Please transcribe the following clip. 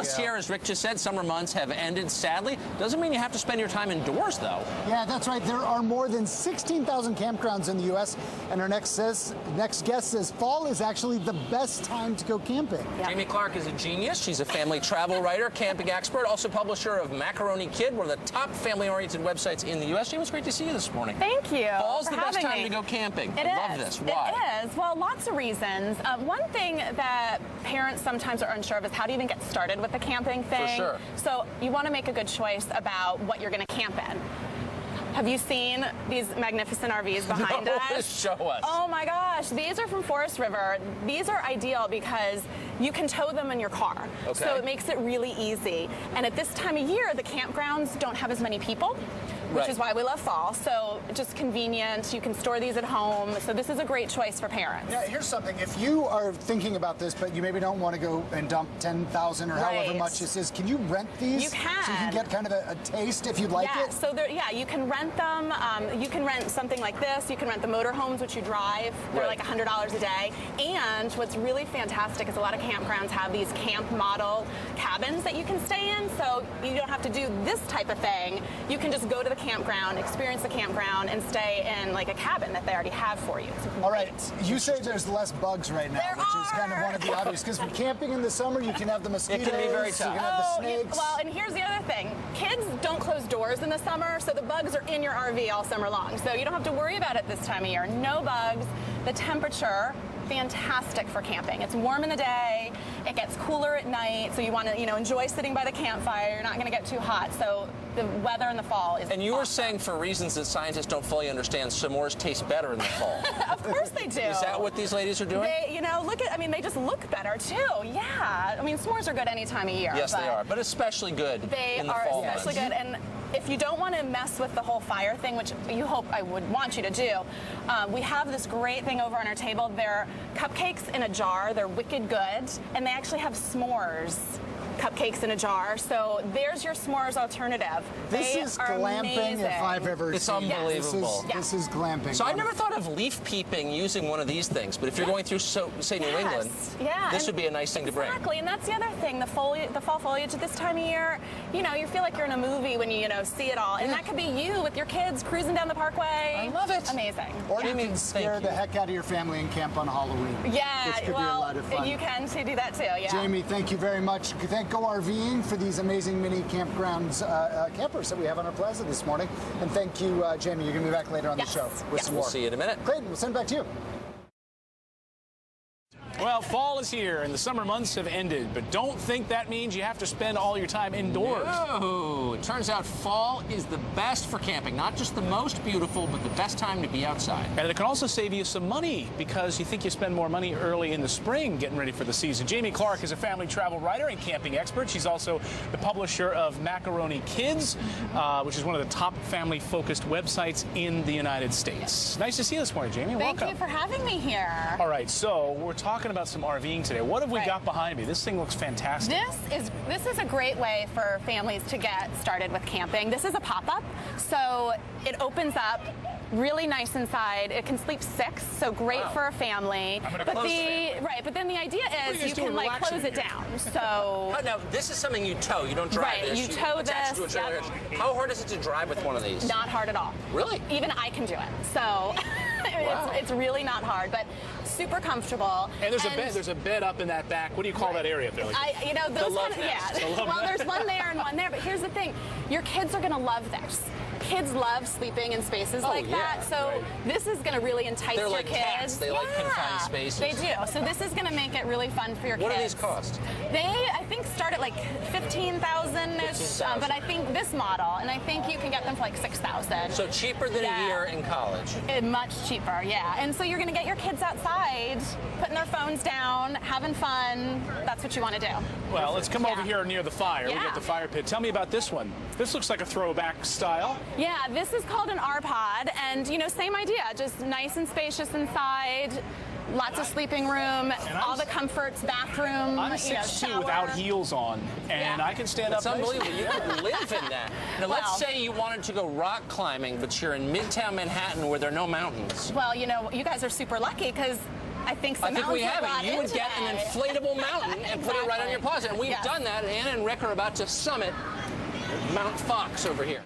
Almost here, as Rick just said, summer months have ended, sadly. Doesn't mean you have to spend your time indoors, though. Yeah, that's right. There are more than 16,000 campgrounds in the U.S., and our next guest says fall is actually the best time to go camping. Yeah. Jamie Clark is a genius. She's a family travel writer, camping expert, also publisher of Macaroni Kid, one of the top family-oriented websites in the U.S. Jamie, it's great to see you this morning. Thank you. Fall's the best time to go camping. I love this. Why? It is. Well, lots of reasons. One thing that parents sometimes are unsure of is how to even get started with the camping thing. For sure. So you want to make a good choice about what you're going to camp in. Have you seen these magnificent RVs behind us? Show us. Oh my gosh, these are from Forest River. These are ideal because you can tow them in your car. Okay. So it makes it really easy. And at this time of year, the campgrounds don't have as many people, which is why we love fall. So just convenient. You can store these at home. So this is a great choice for parents. Yeah, here's something. If you are thinking about this, but you maybe don't want to go and dump 10,000 or however much this is, can you rent these? You can. So you can get kind of a taste if you'd like it? So you can rent them. You can rent something like this. You can rent the motorhomes, which you drive. They're like $100 a day. And what's really fantastic is a lot of campgrounds have these camp model cabins that you can stay in. So you don't have to do this type of thing. You can just go to the campground, experience the campground, and stay in like a cabin that they already have for you. All right, you say there's less bugs right now, which is kind of one of the obvious, because camping in the summer, you can have the mosquitoes, it can be very tough. You can have the snakes. Well, and here's the other thing. Kids don't close doors in the summer, so the bugs are in your RV all summer long. So you don't have to worry about it this time of year. No bugs. The temperature, fantastic for camping. It's warm in the day, it gets cooler at night, so you want to, enjoy sitting by the campfire. You're not going to get too hot. So the weather in the fall is And you were saying, for reasons that scientists don't fully understand, s'mores taste better in the fall. Of course they do. Is that what these ladies are doing? They, they just look better too. Yeah. I mean, s'mores are good any time of year. Yes, they are, but especially good in the fall. They are especially good. And if you don't want to mess with the whole fire thing, which I would want you to do, we have this great thing over on our table. They're cupcakes in a jar. They're wicked good, and they actually have s'mores cupcakes in a jar. So there's your s'mores alternative. This is glamping amazing. if I've ever seen. It's unbelievable. This is glamping. So I never thought of leaf peeping using one of these things, but if you're going through, say, New England, this would be a nice thing to bring. Exactly, and that's the other thing. The fall foliage at this time of year, you feel like you're in a movie when you see it all. And that could be you with your kids cruising down the parkway. I love it. Amazing. Or you can scare the heck out of your family and camp on Halloween. Yeah, which could be a lot of fun. You can do that too, yeah. Jamie, thank you very much. Thank Go RVing for these amazing mini campgrounds, campers that we have on our plaza this morning. And thank you, Jamie. You're going to be back later on the show with some more. We'll see you in a minute. Clayton, we'll send it back to you. Well, fall is here and the summer months have ended, but don't think that means you have to spend all your time indoors. No, it turns out fall is the best for camping. Not just the most beautiful, but the best time to be outside. And it can also save you some money because you think you spend more money early in the spring getting ready for the season. Jamie Clark is a family travel writer and camping expert. She's also the publisher of Macaroni Kids, which is one of the top family-focused websites in the United States. Nice to see you this morning, Jamie. Welcome. Thank you for having me here. All right, so we're talking about some RVing today. What have we got behind me? This thing looks fantastic. This is a great way for families to get started with camping. This is a pop-up, so it opens up really nice inside. It can sleep 6, so great for a family. But then the idea is you can close it down. So now this is something you tow. You don't drive this. You tow attach this. To a How hard is it to drive with one of these? Not hard at all. Really? Even I can do it. So it's really not hard, but super comfortable. And there's a bed up in that back. What do you call that area up there? Well, there's one there and one there, but here's the thing. Your kids are going to love this. Kids love sleeping in spaces like that, so this is going to really entice your kids. Cats. They like confined spaces. They do. So this is going to make it really fun for your kids. What do these cost? They, I think, start at like $15,000-ish, but I think this model, and I think you can get them for like $6,000. So cheaper than a year in college. Much cheaper, yeah. And so you're going to get your kids outside, putting their phones down, having fun. That's what you want to do. Well, let's come over here near the fire. We got the fire pit. Tell me about this one. This looks like a throwback style. Yeah, this is called an R-Pod, and same idea, just nice and spacious inside, lots of sleeping room, all the comforts, bathroom, I'm 6'2" shower. without heels on, and I can stand up. It's unbelievable. You could live in that. Now, let's say you wanted to go rock climbing, but you're in Midtown Manhattan where there are no mountains. Well, you guys are super lucky because I think we have it. You would get an inflatable mountain and put it right on your plaza. And we've done that. Anna and Rick are about to summit Mount Fox over here.